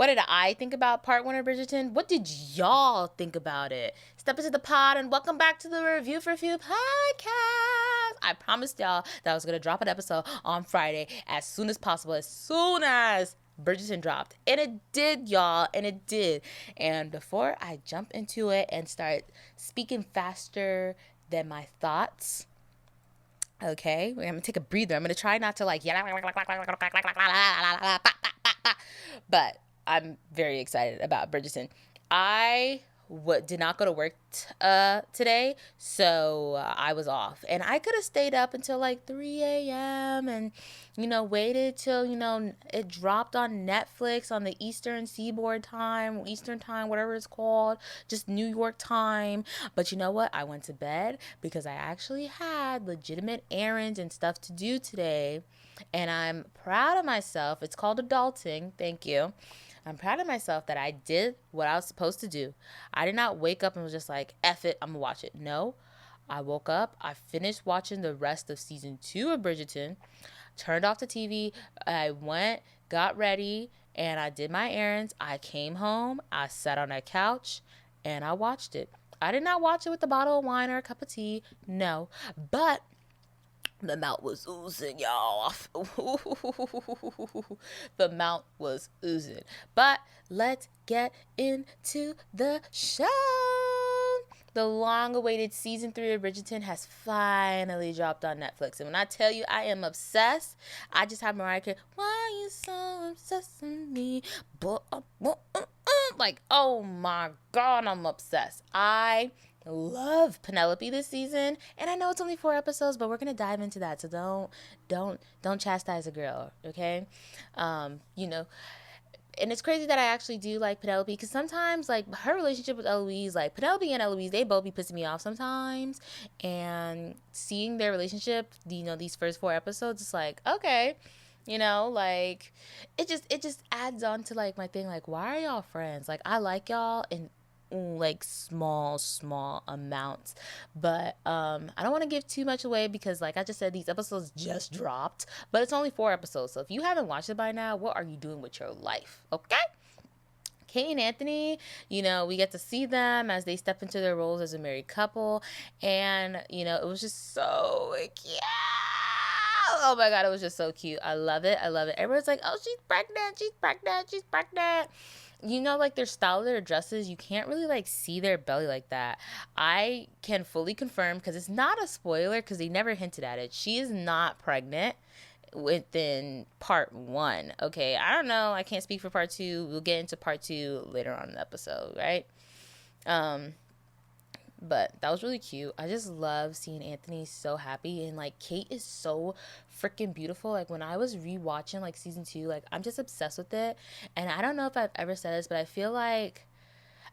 what did I think about part 1 of Bridgerton? What did y'all think about it? Step into the pod and welcome back to the Review for Few podcast. I promised y'all that I was going to drop an episode on Friday as soon as possible, as soon as Bridgerton dropped. And it did, y'all. And it did. And before I jump into it and start speaking faster than my thoughts, okay, I'm going to take a breather. I'm going to try not to like, but I'm very excited about Bridgerton. I did not go to work today, so I was off. And I could have stayed up until like 3 a.m. and, waited till, it dropped on Netflix on the Eastern Seaboard time, Eastern time, whatever it's called, just New York time. But you know what? I went to bed because I actually had legitimate errands and stuff to do today. And I'm proud of myself. It's called adulting. Thank you. I'm proud of myself that I did what I was supposed to do. I did not wake up and was just like, F it, I'm going to watch it. No, I woke up, I finished watching the rest of season 2 of Bridgerton, turned off the TV, I went, got ready, and I did my errands. I came home, I sat on that couch, and I watched it. I did not watch it with a bottle of wine or a cup of tea, no, but the mouth was oozing, y'all. The mouth was oozing. But let's get into the show. The long-awaited season 3 of Bridgerton has finally dropped on Netflix. And when I tell you I am obsessed, I just have Mariah Carey, why are you so obsessed with me? Like, oh my God, I'm obsessed. I love Penelope this season, and I know it's only 4 episodes, but we're gonna dive into that, so don't chastise a girl, okay? And it's crazy that I actually do like Penelope, because sometimes, like, her relationship with Eloise, like, Penelope and Eloise, they both be pissing me off sometimes, and seeing their relationship, these first 4 episodes, it's like, okay, like, it just adds on to, like, my thing, like, why are y'all friends? Like, I like y'all, and like small amounts, but I don't want to give too much away because, like I just said, these episodes just dropped, but it's only 4 episodes, so if you haven't watched it by now, what are you doing with your life? Okay. Kate and Anthony, we get to see them as they step into their roles as a married couple, and it was just so cute. Oh my God, it was just so cute. I love it. Everyone's like, oh, she's pregnant. Like their style of their dresses, you can't really like see their belly like that. I can fully confirm, because it's not a spoiler, because they never hinted at it. She is not pregnant within part 1. Okay, I don't know. I can't speak for part 2. We'll get into part 2 later on in the episode, right? But that was really cute. I just love seeing Anthony so happy, and like Kate is so freaking beautiful. Like when I was rewatching like season 2, like I'm just obsessed with it. And I don't know if I've ever said this, but I feel like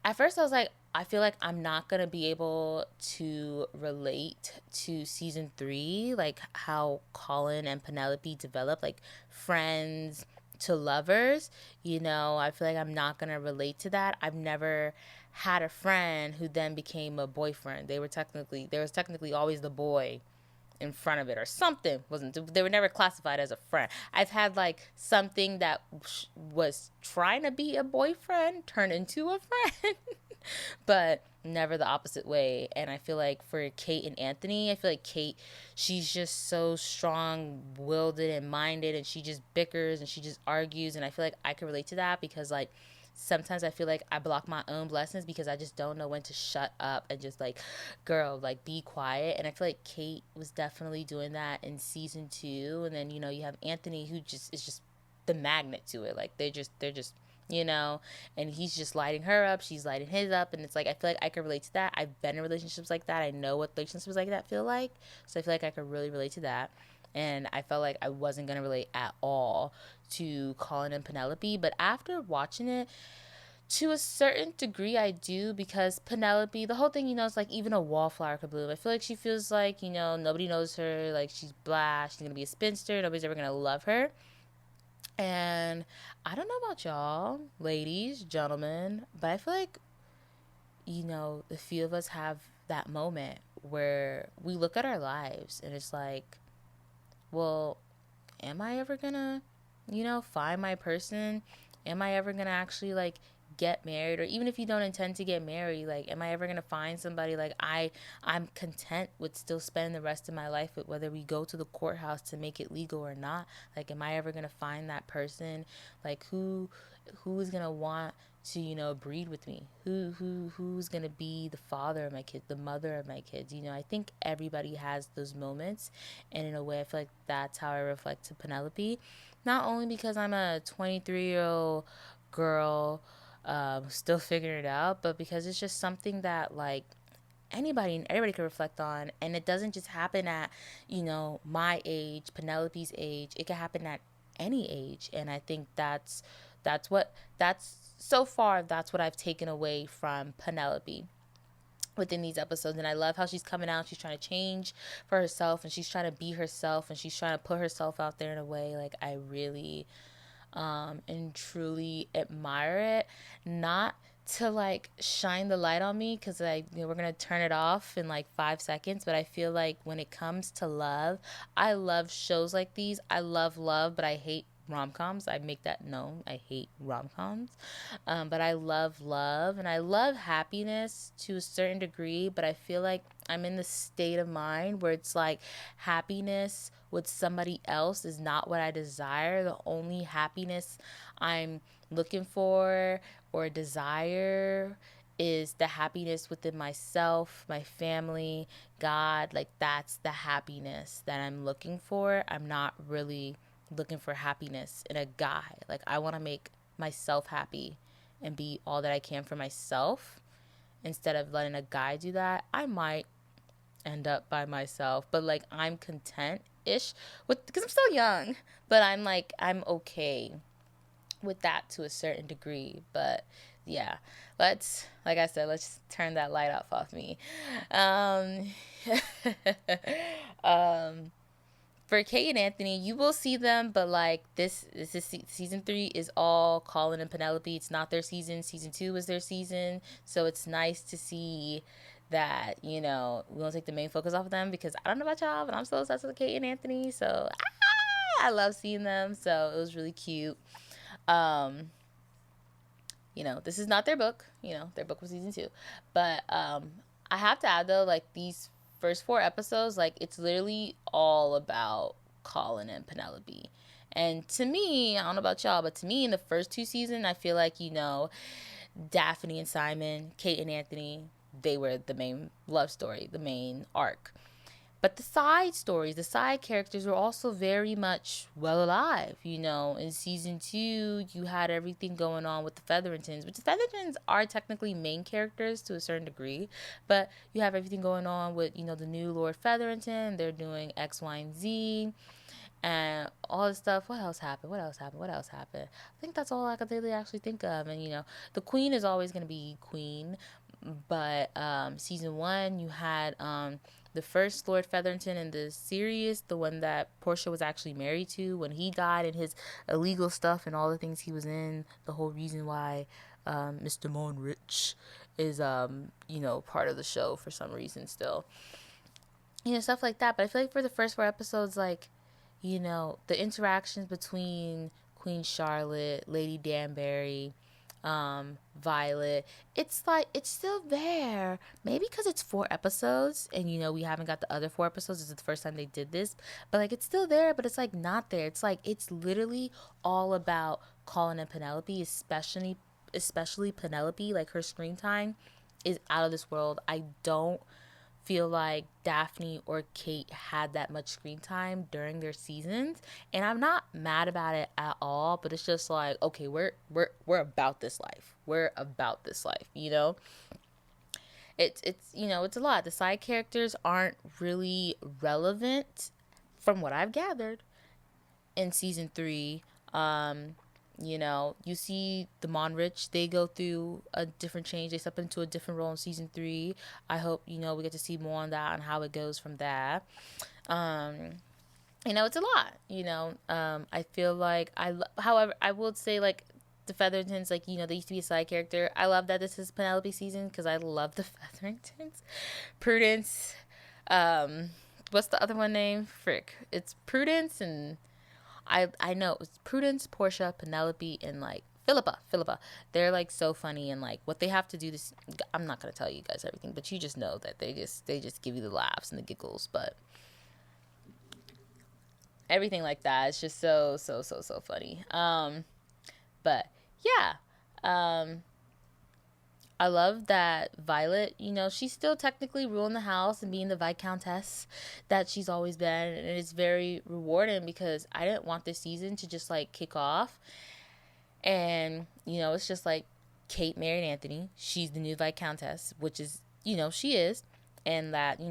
at first I was like, I feel like I'm not gonna be able to relate to season 3, like how Colin and Penelope develop, like friends to lovers. I feel like I'm not gonna relate to that. I've never had a friend who then became a boyfriend. There was technically always the boy in front of it or something. They were never classified as a friend. I've had like something that was trying to be a boyfriend turn into a friend, but never the opposite way. And I feel like for Kate and Anthony, I feel like Kate, she's just so strong-willed and minded, and she just bickers and she just argues, and I feel like I can relate to that, because like sometimes I feel like I block my own blessings because I just don't know when to shut up and just like, girl, like be quiet. And I feel like Kate was definitely doing that in season 2. And then, you have Anthony, who just is just the magnet to it. Like they're just, and he's just lighting her up. She's lighting his up. And it's like, I feel like I can relate to that. I've been in relationships like that. I know what relationships like that feel like. So I feel like I could really relate to that. And I felt like I wasn't going to relate at all to Colin and Penelope. But after watching it, to a certain degree, I do, because Penelope, the whole thing, is like even a wallflower could bloom. I feel like she feels like, nobody knows her. Like she's blah. She's going to be a spinster. Nobody's ever going to love her. And I don't know about y'all, ladies, gentlemen, but I feel like, the few of us have that moment where we look at our lives and it's like, well, am I ever gonna, find my person am I ever gonna actually like get married? Or even if you don't intend to get married, like, am I ever gonna find somebody like I'm content with still spending the rest of my life with, whether we go to the courthouse to make it legal or not? Like, am I ever gonna find that person? Like, who is gonna want to, you know, breed with me? Who's gonna be the father of my kids, the mother of my kids? You know, I think everybody has those moments, and in a way I feel like that's how I reflect to Penelope. Not only because I'm a 23-year-old girl, still figuring it out, but because it's just something that like anybody and everybody can reflect on, and it doesn't just happen at, you know, my age, Penelope's age. It can happen at any age, and I think that's so far that's what I've taken away from Penelope within these episodes. And I love how she's coming out, she's trying to change for herself, and she's trying to be herself, and she's trying to put herself out there in a way like I really and truly admire it. Not to like shine the light on me, because we're gonna turn it off in like 5 seconds, but I feel like when it comes to love, I love shows like these. I love love, but I hate rom-coms. I make that known. I hate rom-coms. But I love love, and I love happiness to a certain degree, but I feel like I'm in the state of mind where it's like happiness with somebody else is not what I desire. The only happiness I'm looking for or desire is the happiness within myself, my family, God. Like, that's the happiness that I'm looking for. I'm not really looking for happiness in a guy. Like, I want to make myself happy and be all that I can for myself instead of letting a guy do that. I might end up by myself, but like I'm content ish with, because I'm still young, but I'm like I'm okay with that to a certain degree. But yeah, let's, like I said, let's turn that light off me. um um for Kate and Anthony, you will see them, but like this is season 3 is all Colin and Penelope. It's not their season. Season 2 was their season, so it's nice to see that, you know, we don't take the main focus off of them, because I don't know about y'all, but I'm so obsessed with Kate and Anthony. So I love seeing them. So it was really cute. Um, you know, this is not their book. You know, their book was season 2, but I have to add though, like these first 4 episodes, like it's literally all about Colin and Penelope. And to me, I don't know about y'all, but to me, in the first 2 seasons, I feel like, you know, Daphne and Simon, Kate and Anthony, they were the main love story, the main arc. But the side stories, the side characters were also very much well alive. You know, in season 2, you had everything going on with the Featheringtons, which the Featheringtons are technically main characters to a certain degree, but you have everything going on with, you know, the new Lord Featherington. They're doing X, Y, and Z and all this stuff. What else happened? What else happened? What else happened? I think that's all I could really actually think of. And, you know, the queen is always going to be queen. But season 1, you had the first Lord Featherington in the series, the one that Portia was actually married to, when he died, and his illegal stuff and all the things he was in. The whole reason why Mr. Monrich is, you know, part of the show for some reason still. You know, stuff like that. But I feel like for the first 4 episodes, like, you know, the interactions between Queen Charlotte, Lady Danbury, Violet, it's like it's still there. Maybe because it's 4 episodes, and you know we haven't got the other 4 episodes. This is the first time they did this, but like it's still there. But it's like not there. It's like it's literally all about Colin and Penelope, especially Penelope. Like her screen time is out of this world. I don't feel like Daphne or Kate had that much screen time during their seasons, and I'm not mad about it at all, but it's just like, okay, we're about this life. We're about this life, you know? It's you know, it's a lot. The side characters aren't really relevant from what I've gathered in season 3. You know, you see the Monrich, they go through a different change. They step into a different role in season 3. I hope, you know, we get to see more on that and how it goes from there. You know, it's a lot, you know. I feel like however, I will say, like, the Featheringtons, like, you know, they used to be a side character. I love that this is Penelope season because I love the Featheringtons. Prudence, what's the other one name? Frick. It's Prudence and I know it was Prudence, Portia, Penelope, and like Philippa. They're like so funny, and like what they have to do this. I'm not gonna tell you guys everything, but you just know that they just give you the laughs and the giggles, but everything like that. It's just so funny. But yeah, um, I love that Violet, she's still technically ruling the house and being the Viscountess that she's always been. And it's very rewarding because I didn't want this season to just like kick off. And, it's just like Kate married Anthony. She's the new Viscountess, which is, she is. And that,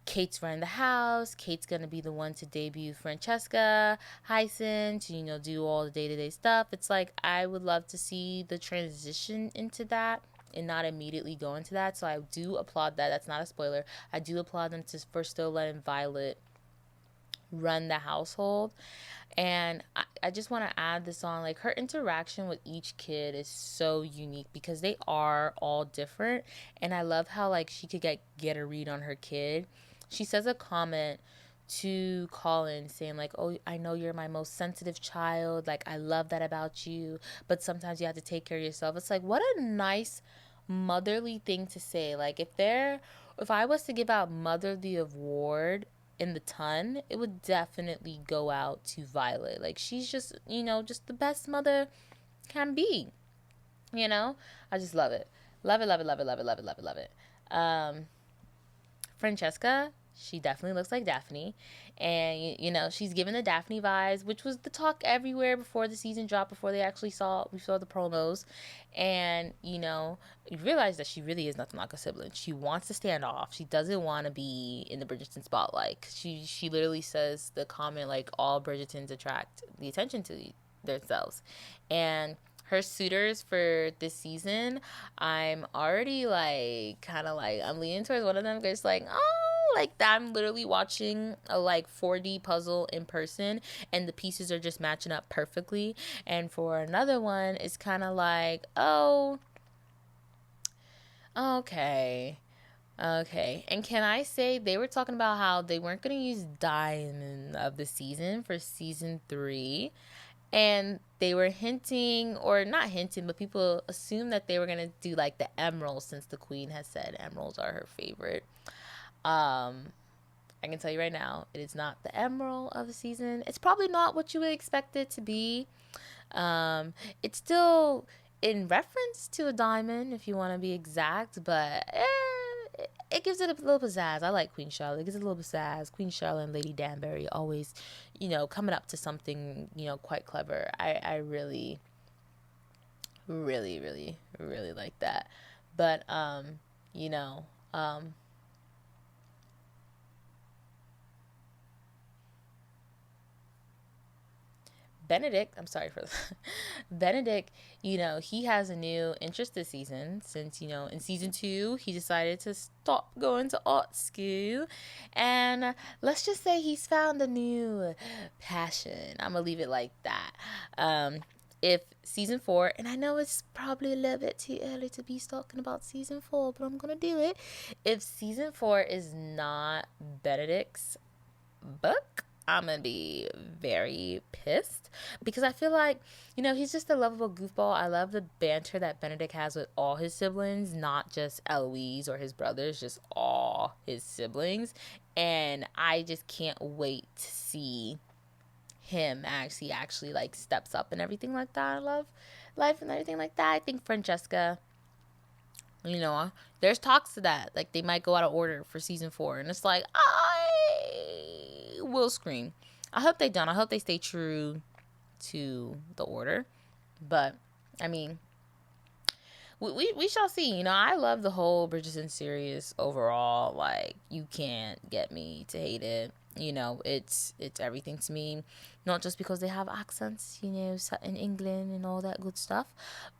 Kate's running the house. Kate's going to be the one to debut Francesca Hyson to, do all the day-to-day stuff. It's like I would love to see the transition into that and not immediately go into that. So I do applaud that. That's not a spoiler. I do applaud them for still letting Violet run the household. And I just want to add this on, like, her interaction with each kid is so unique because they are all different. And I love how, like, she could get a read on her kid. She says a comment to Colin saying, like, oh, I know you're my most sensitive child. Like, I love that about you. But sometimes you have to take care of yourself. It's like, what a nice motherly thing to say. Like, if I was to give out motherly award in the ton, it would definitely go out to Violet. Like, she's just, just the best mother can be. I just love it. Love it, love it, love it, love it, love it, love it, love it. Francesca, she definitely looks like Daphne. And, she's given the Daphne vibes, which was the talk everywhere before the season dropped, before we saw the promos. And, you realize that she really is nothing like a sibling. She wants to stand off. She doesn't want to be in the Bridgerton spotlight. She literally says the comment, like, all Bridgertons attract the attention to themselves. And her suitors for this season, I'm already like kind of like I'm leaning towards one of them because like, oh, like I'm literally watching a like 4D puzzle in person and the pieces are just matching up perfectly. And for another one, it's kind of like, oh, okay. Okay. And can I say they were talking about how they weren't going to use Diamond of the season for season 3, and they were hinting, or not hinting, but people assumed that they were going to do like the emeralds, since the queen has said emeralds are her favorite. I can tell you right now, it is not the emerald of the season. It's probably not what you would expect it to be. It's still in reference to a diamond, if you want to be exact, but it gives it a little pizzazz. I like Queen Charlotte. It gives it a little pizzazz. Queen Charlotte and Lady Danbury always, coming up to something, quite clever. I really, really, really, really like that. But, you know, Benedict, I'm sorry for Benedict, he has a new interest this season since, in season 2, he decided to stop going to art school. And let's just say he's found a new passion. I'm going to leave it like that. If season 4, and I know it's probably a little bit too early to be talking about season 4, but I'm going to do it. If season 4 is not Benedict's book, I'm gonna be very pissed because I feel like, he's just a lovable goofball. I love the banter that Benedict has with all his siblings, not just Eloise or his brothers, just all his siblings. And I just can't wait to see him actually like steps up and everything like that. I love life and everything like that. I think Francesca, there's talks to that. Like, they might go out of order for season 4. And it's like, I will scream. I hope they don't. I hope they stay true to the order. But, I mean, we shall see. I love the whole Bridgerton series overall. Like, you can't get me to hate it. It's everything to me. Not just because they have accents, set in England and all that good stuff.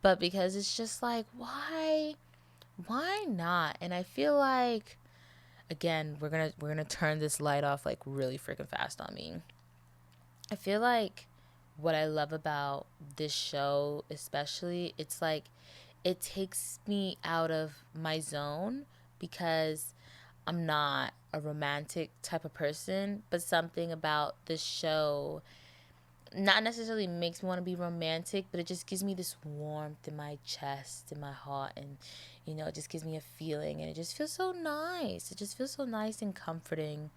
But because it's just like, why not? And I feel like, again, we're gonna turn this light off like really freaking fast on me. I feel like what I love about this show, especially, it's like it takes me out of my zone because I'm not a romantic type of person, but something about this show not necessarily makes me want to be romantic, but it just gives me this warmth in my chest, in my heart, and it just gives me a feeling, and it just feels so nice. It just feels so nice and comforting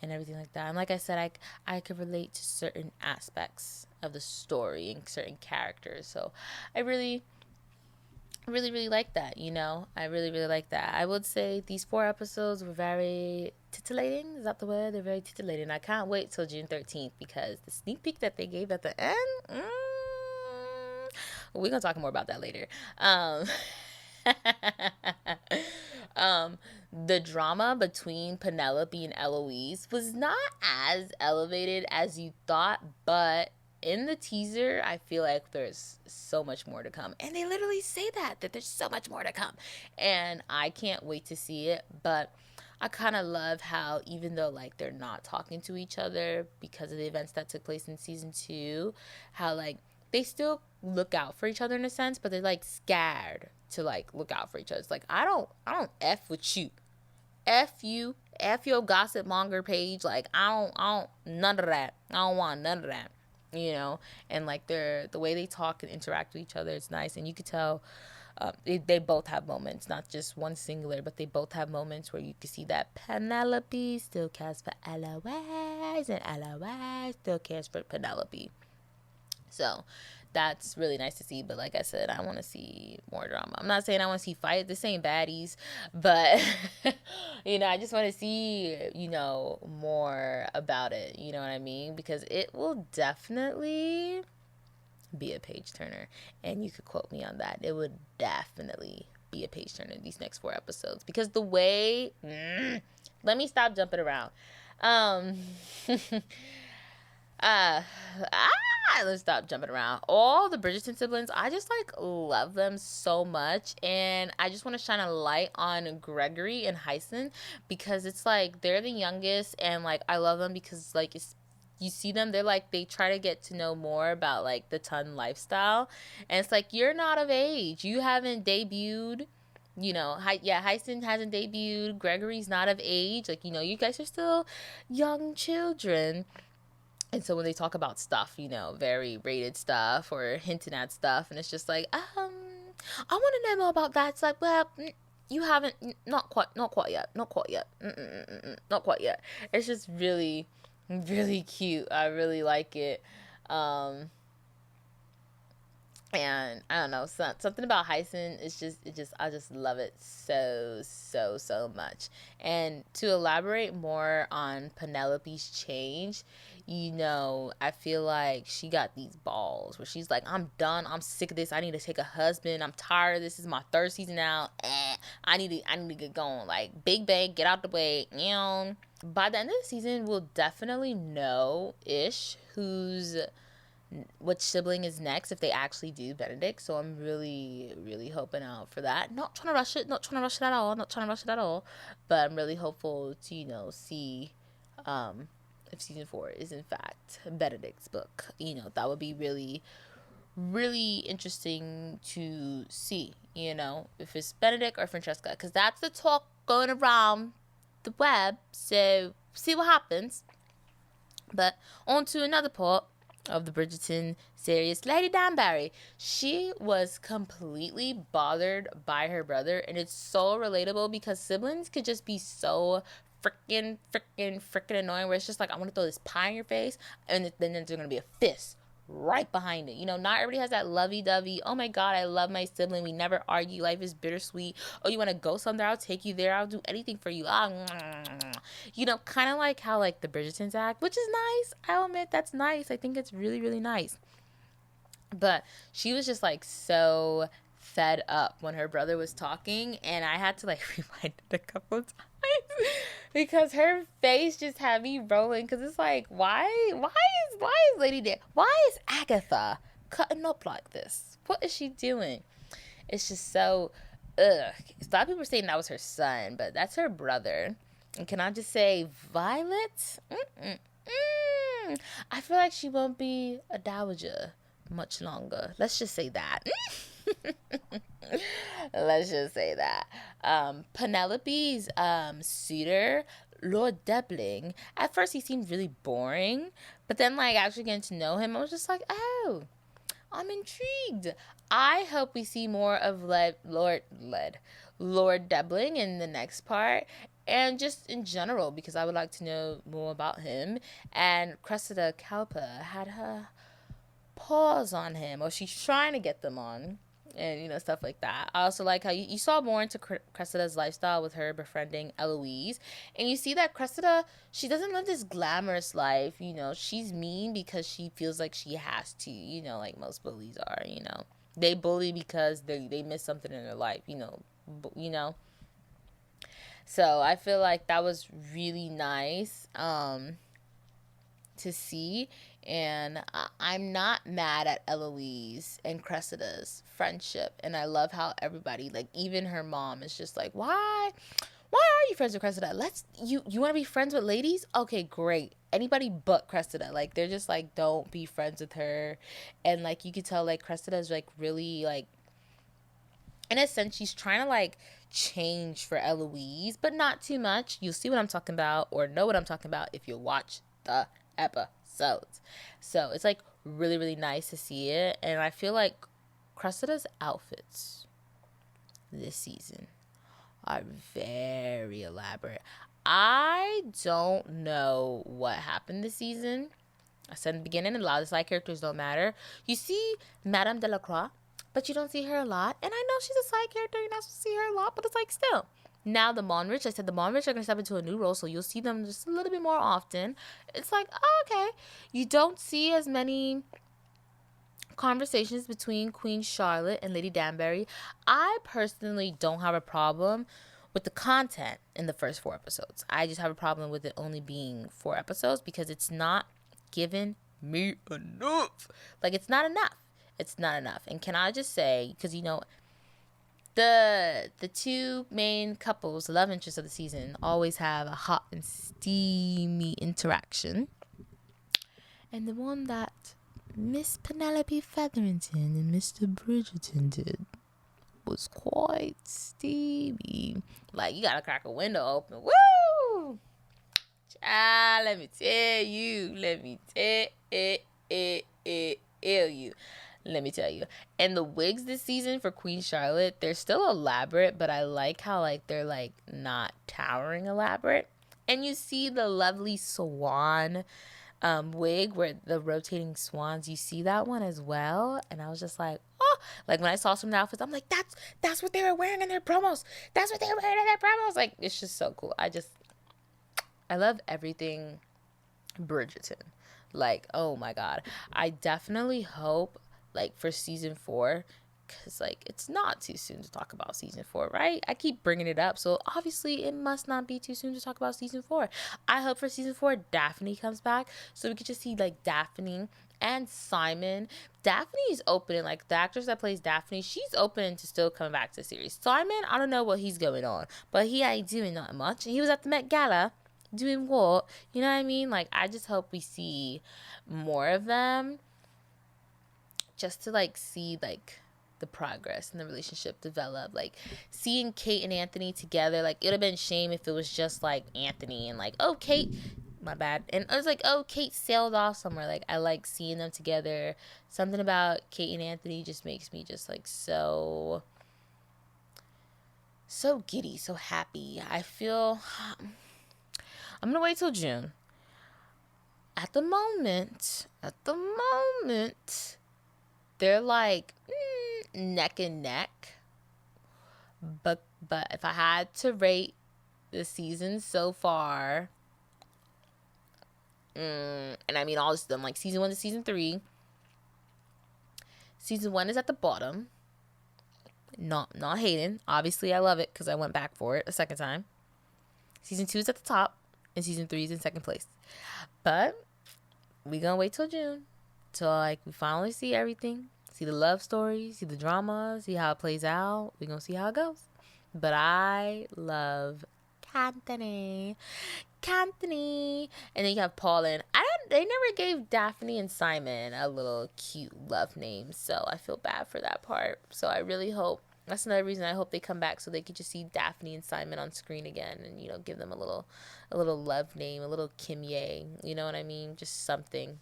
and everything like that. And like I said, I could relate to certain aspects of the story and certain characters. So I really really like that. I really like that. I would say these 4 episodes were very titillating. Is that the word? They're very titillating. I can't wait till June 13th because the sneak peek that they gave at the end, we're gonna talk more about that later. um the drama between Penelope and Eloise was not as elevated as you thought, but in the teaser, I feel like there's so much more to come. And they literally say that there's so much more to come. And I can't wait to see it. But I kind of love how, even though like they're not talking to each other because of the events that took place in season 2, how like they still look out for each other in a sense, but they're like scared to like look out for each other. It's like, I don't F with you. F you, F your gossip monger page. Like I don't none of that. I don't want none of that. And like the way they talk and interact with each other, it's nice. And you could tell they both have moments, not just one singular, but they both have moments where you can see that Penelope still cares for Eloise and Eloise still cares for Penelope. So that's really nice to see. But like I said, I want to see more drama. I'm not saying I want to see fight. This ain't baddies. But, I just want to see, more about it. You know what I mean? Because it will definitely be a page turner. And you could quote me on that. It would definitely be a page turner these next 4 episodes. Because the way... let me stop jumping around. Let's stop jumping around. All the Bridgerton siblings, I just like love them so much, and I just want to shine a light on Gregory and Hyson because it's like they're the youngest, and like I love them because like you see them, they're like they try to get to know more about like the ton lifestyle, and it's like you're not of age, you haven't debuted. Hyson hasn't debuted. Gregory's not of age. Like, you guys are still young children. And so when they talk about stuff, very rated stuff or hinting at stuff, and it's just like, I want to know more about that. It's like, well, you haven't, not quite yet, not quite yet, not quite yet. It's just really, really cute. I really like it. And I don't know, something about Hyson is I just love it so much. And to elaborate more on Penelope's change, I feel like she got these balls where she's like, I'm done, I'm sick of this, I need to take a husband, I'm tired, this is my 3rd season now, I need to get going, like big bang, get out the way. By the end of the season, we'll definitely know which sibling is next if they actually do Benedict. So I'm really, really hoping out for that. Not trying to rush it at all. But I'm really hopeful to, see if season 4 is in fact Benedict's book. That would be really, really interesting to see, if it's Benedict or Francesca. Because that's the talk going around the web. So see what happens. But on to another part of the Bridgerton series, Lady Danbury. She was completely bothered by her brother, and it's so relatable because siblings could just be so freaking annoying where it's just like, I want to throw this pie in your face, and then there's gonna be a fist right behind it. Not everybody has that lovey-dovey, oh my god, I love my sibling, we never argue, life is bittersweet, oh, you want to go somewhere, I'll take you there, I'll do anything for you, kind of like how like the Bridgertons act, which is nice. I'll admit that's nice. I think it's really, really nice. But she was just like so fed up when her brother was talking, and I had to like rewind it a couple of times because her face just had me rolling. Because it's like, why is Lady Dan? Why is Agatha cutting up like this? What is she doing? It's just so ugh. A lot of people are saying that was her son, but that's her brother. And can I just say, Violet? I feel like she won't be a dowager much longer. Let's just say that. Let's just say that. Penelope's suitor, Lord Debling, at first he seemed really boring, but But then, like, actually getting to know him, I was just like, oh, I'm intrigued. I hope we see more of Lord Debling in the next part, and just in general, because I would like to know more about him. And Cressida Cowper had her paws on him, or she's trying to get them on, and stuff like that. I also like how you saw more into Cressida's lifestyle with her befriending Eloise, and you see that Cressida, she doesn't live this glamorous life. She's mean because she feels like she has to, like most bullies are. They bully because they miss something in their life. you know so I feel like that was really nice to see. And I'm not mad at Eloise and Cressida's friendship. And I love how everybody, like even her mom, is just like, why are you friends with Cressida? You want to be friends with ladies? Okay, great. Anybody but Cressida. Like, they're just like, don't be friends with her. And like, you could tell like Cressida is like really like, in a sense, she's trying to like change for Eloise, but not too much. You'll see what I'm talking about, or know what I'm talking about, if you watch the episodes. So it's like really, really nice to see it. And I feel like Cressida's outfits this season are very elaborate. I don't know what happened this season. I said in the beginning, a lot of the side characters don't matter. You see Madame Delacroix, but you don't see her a lot. And I know she's a side character, you're not supposed to see her a lot, but it's like still. Now the Monrich, I said the Monrich are going to step into a new role, so you'll see them just a little bit more often. It's like, oh, okay. You don't see as many conversations between Queen Charlotte and Lady Danbury. I personally don't have a problem with the content in the first 4 episodes. I just have a problem with it only being 4 episodes because it's not given me enough. Like, it's not enough. It's not enough. And can I just say, because the 2 main couples, love interests of the season, always have a hot and steamy interaction. And the one that Miss Penelope Featherington and Mr. Bridgerton did was quite steamy. Like, you gotta crack a window open. Woo! Child, let me tell you. Let me tell you. And the wigs this season for Queen Charlotte, they're still elaborate, but I like how like they're like not towering elaborate. And you see the lovely swan wig where the rotating swans, you see that one as well. And I was just like, oh, like when I saw some of the outfits, I'm like, that's what they were wearing in their promos. Like, it's just so cool. I love everything Bridgerton. Like, oh my god. I definitely hope like for season 4, because like it's not too soon to talk about season 4, right? I keep bringing it up, so obviously it must not be too soon to talk about season 4. I hope for season 4 Daphne comes back, so we could just see like Daphne and Simon. Daphne is open, like the actress that plays Daphne, she's open to still coming back to the series. Simon, I don't know what he's going on, but he ain't doing not much. He was at the Met Gala doing what? You know what I mean? Like, I just hope we see more of them, just to like see like the progress and the relationship develop. Like, seeing Kate and Anthony together, like it would have been a shame if it was just like Anthony and like, oh, Kate, my bad, and I was like, oh, Kate sailed off somewhere. Like, I like seeing them together. Something about Kate and Anthony just makes me just like so giddy, so happy. I feel I'm gonna wait till June. At the moment, they're like neck and neck. But if I had to rate the season so far, and I mean all of them, like season 1 to season 3. Season 1 is at the bottom. Not hating. Obviously, I love it because I went back for it a second time. Season 2 is at the top, and season 3 is in second place. But we gonna wait till June, till like we finally see everything, see the love story, see the drama, see how it plays out. We gonna see how it goes. But I love Canthony, and then you have Polin. They never gave Daphne and Simon a little cute love name, so I feel bad for that part. So I really hope That's another reason I hope they come back so they could just see Daphne and Simon on screen again, and give them a little love name, a little Kimye. You know what I mean? Just something,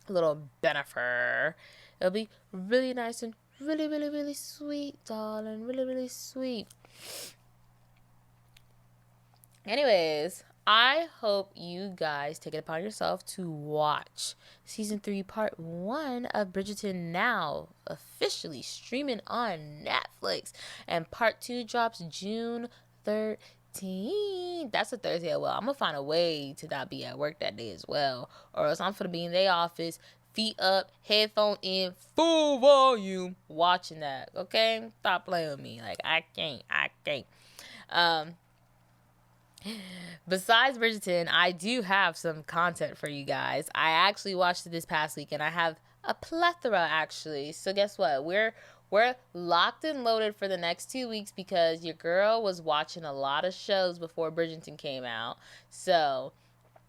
a little Bennifer. It'll be really nice and really, really, really sweet, darling. Really, really sweet. Anyways, I hope you guys take it upon yourself to watch season 3, part 1 of Bridgerton now, officially streaming on Netflix. And part 2 drops June 13th. That's a Thursday. Well, I'm gonna find a way to not be at work that day as well, or else I'm gonna be in their office, feet up, headphone in, full volume, watching that. Okay, stop playing with me. Like I can't. Besides Bridgerton, I do have some content for you guys. I actually watched it this past week, and I have a plethora actually. So guess what? We're locked and loaded for the next 2 weeks because your girl was watching a lot of shows before Bridgerton came out. So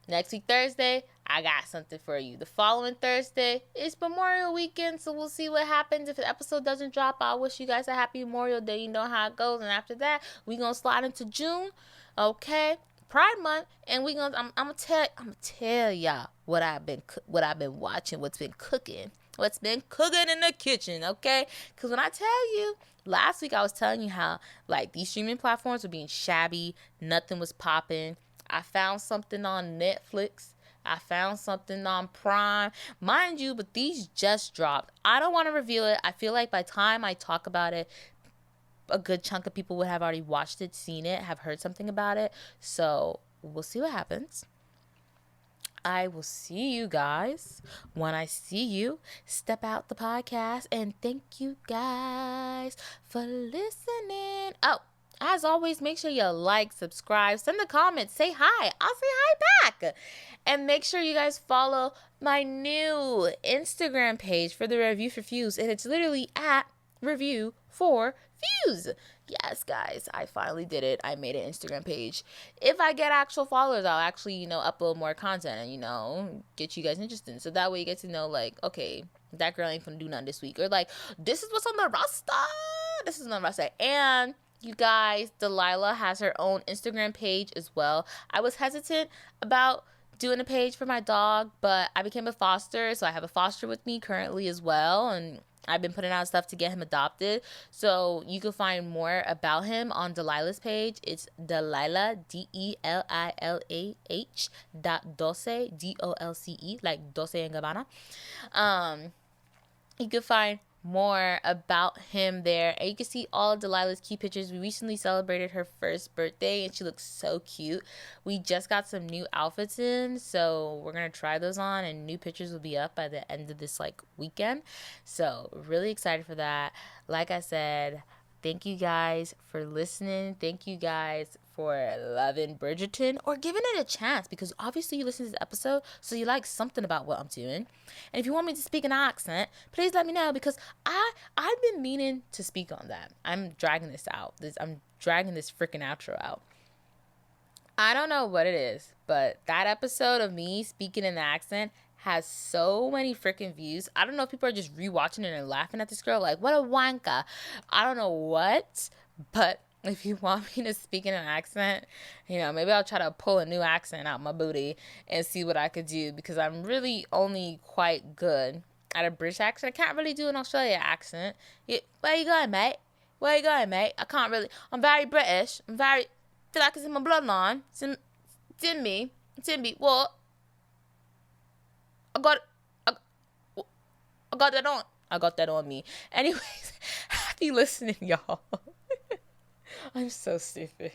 next week Thursday, I got something for you. The following Thursday is Memorial Weekend, so we'll see what happens. If the episode doesn't drop, I wish you guys a happy Memorial Day. You know how it goes. And after that, we gonna slide into June. Okay, Pride Month, and I'm gonna tell y'all what I've been watching, what's been cooking in the kitchen. Okay, because when I tell you, last week I was telling you how like these streaming platforms were being shabby, nothing was popping. I found something on Netflix. I found something on Prime, mind you, but these just dropped. I don't want to reveal it. I feel like by the time I talk about it, a good chunk of people would have already watched it, seen it, have heard something about it. So we'll see what happens. I will see you guys when I see you. Step out the podcast, and thank you guys for listening. Oh, as always, make sure you like, subscribe, send a comment, say hi. I'll say hi back. And make sure you guys follow my new Instagram page for the Review for Views, and it's literally at Review for Views. Yes, guys, I finally did it. I made an Instagram page. If I get actual followers, I'll actually, upload more content and, get you guys interested. So that way you get to know, like, okay, that girl ain't gonna do nothing this week. Or, like, this is what's on the roster. And you guys, Delilah has her own Instagram page as well. I was hesitant about doing a page for my dog, but I became a foster, so I have a foster with me currently as well, and I've been putting out stuff to get him adopted. So you can find more about him on Delilah's page. It's Delilah, DELILAH .Dolce, DOLCE, like Dolce and Gabbana. You can find more about him there, and you can see all of Delilah's key pictures. We recently celebrated her first birthday, and she looks so cute. We just got some new outfits in, so we're gonna try those on, and new pictures will be up by the end of this weekend. So really excited for that. Like I said, thank you guys for listening. Thank you guys for loving Bridgerton or giving it a chance, because obviously you listen to this episode, so you like something about what I'm doing. And if you want me to speak an accent, please let me know, because I've been meaning to speak on that. I'm dragging this out. I'm dragging this freaking outro out. I don't know what it is, but that episode of me speaking in the accent has so many freaking views. I don't know if people are just rewatching it and laughing at this girl like, what a wanka. I don't know what, but if you want me to speak in an accent, maybe I'll try to pull a new accent out my booty and see what I could do, because I'm really only quite good at a British accent. I can't really do an Australia accent. Where you going, mate? I can't really. I'm very British. Feel like it's in my bloodline. It's in me. What? I got that on. I got that on me. Anyways, happy listening, y'all. I'm so stupid.